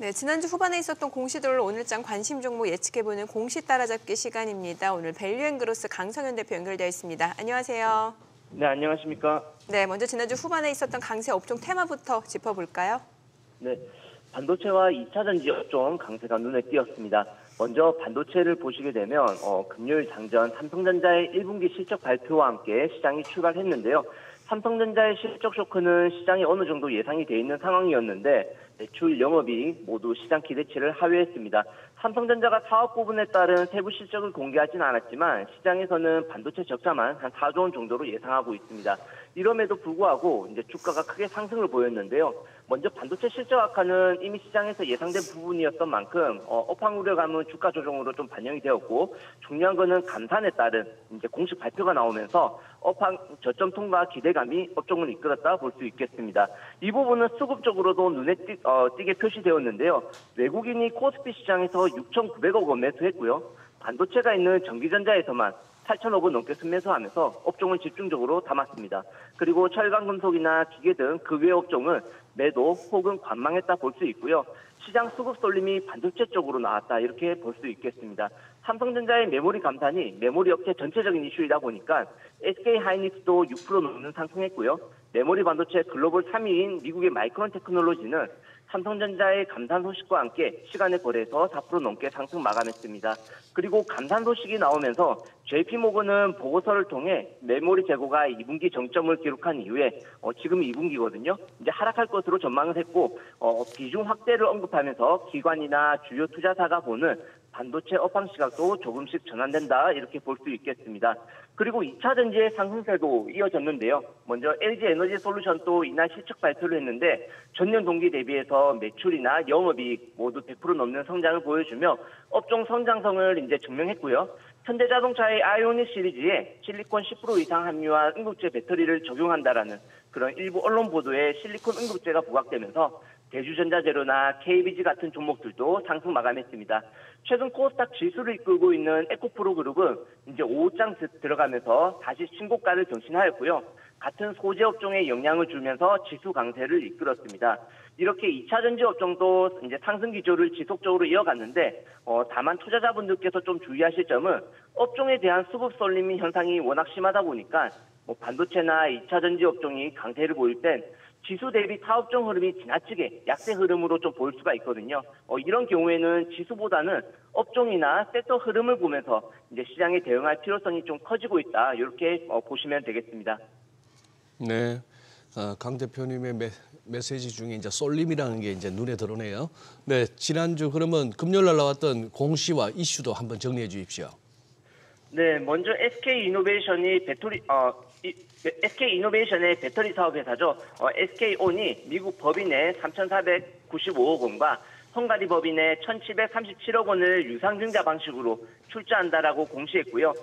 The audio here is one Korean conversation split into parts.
네, 지난주 후반에 있었던 공시들 오늘장 관심 종목 예측해보는 공시 따라잡기 시간입니다. 오늘 밸류앤그로스 강성현 대표 연결되어 있습니다. 안녕하세요. 네, 안녕하십니까. 네, 먼저 지난주 후반에 있었던 강세 업종 테마부터 짚어볼까요? 네, 반도체와 2차 전지 업종 강세가 눈에 띄었습니다. 먼저 반도체를 보시게 되면 금요일 장전 삼성전자의 1분기 실적 발표와 함께 시장이 출발했는데요. 삼성전자의 실적 쇼크는 시장에 어느 정도 예상이 돼 있는 상황이었는데 매출, 영업이익 모두 시장 기대치를 하회했습니다. 삼성전자가 사업 부분에 따른 세부 실적을 공개하지는 않았지만 시장에서는 반도체 적자만 한 4조 원 정도로 예상하고 있습니다. 이럼에도 불구하고 이제 주가가 크게 상승을 보였는데요. 먼저 반도체 실적 악화는 이미 시장에서 예상된 부분이었던 만큼 업황 우려감은 주가 조정으로 좀 반영이 되었고, 중요한 거는 감산에 따른 이제 공식 발표가 나오면서 업황 저점 통과 기대감이 업종을 이끌었다 볼 수 있겠습니다. 이 부분은 수급적으로도 눈에 띄게 표시되었는데요. 외국인이 코스피 시장에서 6,900억 원 매수했고요. 반도체가 있는 전기전자에서만 8천억 원 넘게 순매수하면서 업종을 집중적으로 담았습니다. 그리고 철강, 금속이나 기계 등 그 외 업종은 매도 혹은 관망했다 볼 수 있고요. 시장 수급 쏠림이 반도체 쪽으로 나왔다 이렇게 볼 수 있겠습니다. 삼성전자의 메모리 감산이 메모리 업체 전체적인 이슈이다 보니까 SK하이닉스도 6% 넘는 상승했고요. 메모리 반도체 글로벌 3위인 미국의 마이크론 테크놀로지는 삼성전자의 감산 소식과 함께 시간의 거래에서 4% 넘게 상승 마감했습니다. 그리고 감산 소식이 나오면서 JP모건은 보고서를 통해 메모리 재고가 2분기 정점을 기록한 이후에 지금 2분기거든요. 이제 하락할 것으로 전망을 했고 비중 확대를 언급하면서 기관이나 주요 투자사가 보는 반도체 업황 시각도 조금씩 전환된다 이렇게 볼 수 있겠습니다. 그리고 2차 전지의 상승세도 이어졌는데요. 먼저 LG에너지솔루션도 이날 실적 발표를 했는데 전년 동기 대비해서 매출이나 영업이익 모두 100% 넘는 성장을 보여주며 업종 성장성을 이제 증명했고요. 현대자동차의 아이오닉 시리즈에 실리콘 10% 이상 함유한 응급제 배터리를 적용한다라는 그런 일부 언론 보도에 실리콘 응급제가 부각되면서 대주전자재료나 KBG 같은 종목들도 상승 마감했습니다. 최근 코스닥 지수를 이끌고 있는 에코프로 그룹은 이제 5장 들어가면서 다시 신고가를 경신하였고요. 같은 소재 업종에 영향을 주면서 지수 강세를 이끌었습니다. 이렇게 2차 전지 업종도 이제 상승 기조를 지속적으로 이어갔는데 다만 투자자분들께서 좀 주의하실 점은 업종에 대한 수급 쏠림 현상이 워낙 심하다 보니까 반도체나 2차 전지 업종이 강세를 보일 땐 지수 대비 타업종 흐름이 지나치게 약세 흐름으로 좀 보일 수가 있거든요. 이런 경우에는 지수보다는 업종이나 섹터 흐름을 보면서 이제 시장에 대응할 필요성이 좀 커지고 있다. 이렇게 보시면 되겠습니다. 네, 강 대표님의 메시지 중에 이제 쏠림이라는 게 이제 눈에 들어오네요. 네, 지난주 그러면 금요일 날 나왔던 공시와 이슈도 한번 정리해 주십시오. 네, 먼저 SK이노베이션의 배터리 사업 회사죠. SK온이 미국 법인의 3,495억 원과 헝가리 법인의 1,737억 원을 유상증자 방식으로 출자한다라고 공시했고요.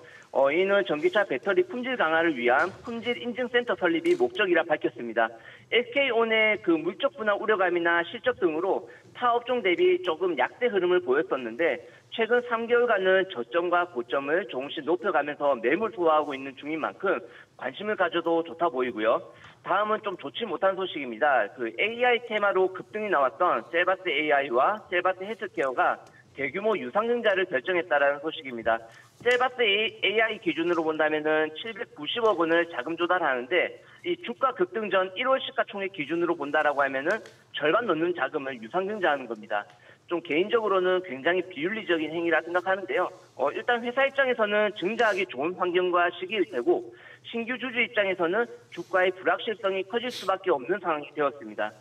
이는 전기차 배터리 품질 강화를 위한 품질 인증센터 설립이 목적이라 밝혔습니다. SK온의 그 물적 분할 우려감이나 실적 등으로 타 업종 대비 조금 약세 흐름을 보였었는데 최근 3개월간은 저점과 고점을 조금씩 높여가면서 매물 소화하고 있는 중인 만큼 관심을 가져도 좋다 보이고요. 다음은 좀 좋지 못한 소식입니다. 그 AI 테마로 급등이 나왔던 셀바스 AI와 셀바스 헬스케어가 대규모 유상증자를 결정했다라는 소식입니다. 셀바스 AI 기준으로 본다면은 790억 원을 자금 조달하는데 이 주가 급등 전 1월 시가총액 기준으로 본다라고 하면은 절반 넘는 자금을 유상증자하는 겁니다. 좀 개인적으로는 굉장히 비윤리적인 행위라 생각하는데요. 일단 회사 입장에서는 증자하기 좋은 환경과 시기일 테고 신규 주주 입장에서는 주가의 불확실성이 커질 수밖에 없는 상황이 되었습니다.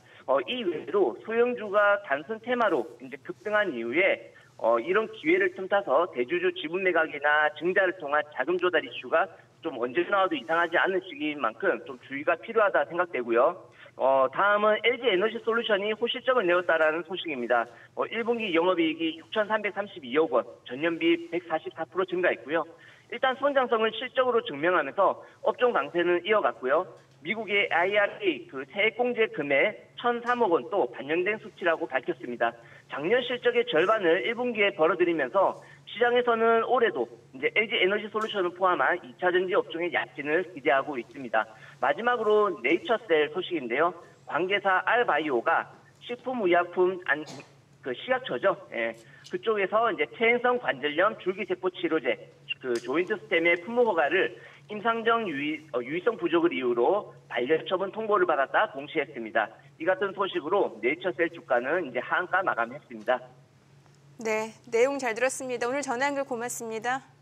이 외에도 소형주가 단순 테마로 이제 급등한 이후에 이런 기회를 틈타서 대주주 지분 매각이나 증자를 통한 자금 조달 이슈가 좀 언제 나와도 이상하지 않은 시기인 만큼 좀 주의가 필요하다 생각되고요. 다음은 LG에너지솔루션이 호실적을 내었다라는 소식입니다. 1분기 영업이익이 6,332억 원, 전년비 144% 증가했고요. 일단 성장성을 실적으로 증명하면서 업종 강세는 이어갔고요. 미국의 IRA 그 세액공제 금액 1,003억 원 또 반영된 수치라고 밝혔습니다. 작년 실적의 절반을 1분기에 벌어들이면서 시장에서는 올해도 이제 LG에너지솔루션을 포함한 2차 전지 업종의 약진을 기대하고 있습니다. 마지막으로 네이처셀 소식인데요. 관계사 알바이오가 식품의약품 그 시약처죠. 예. 그쪽에서 이제 퇴행성 관절염 줄기세포 치료제, 그 조인트 스템의 품목 허가를 임상정 유의성 부족을 이유로 반려 처분 통보를 받았다 공시했습니다. 이 같은 소식으로 네이처셀 주가는 이제 하한가 마감했습니다. 네, 내용 잘 들었습니다. 오늘 전화 연결 고맙습니다.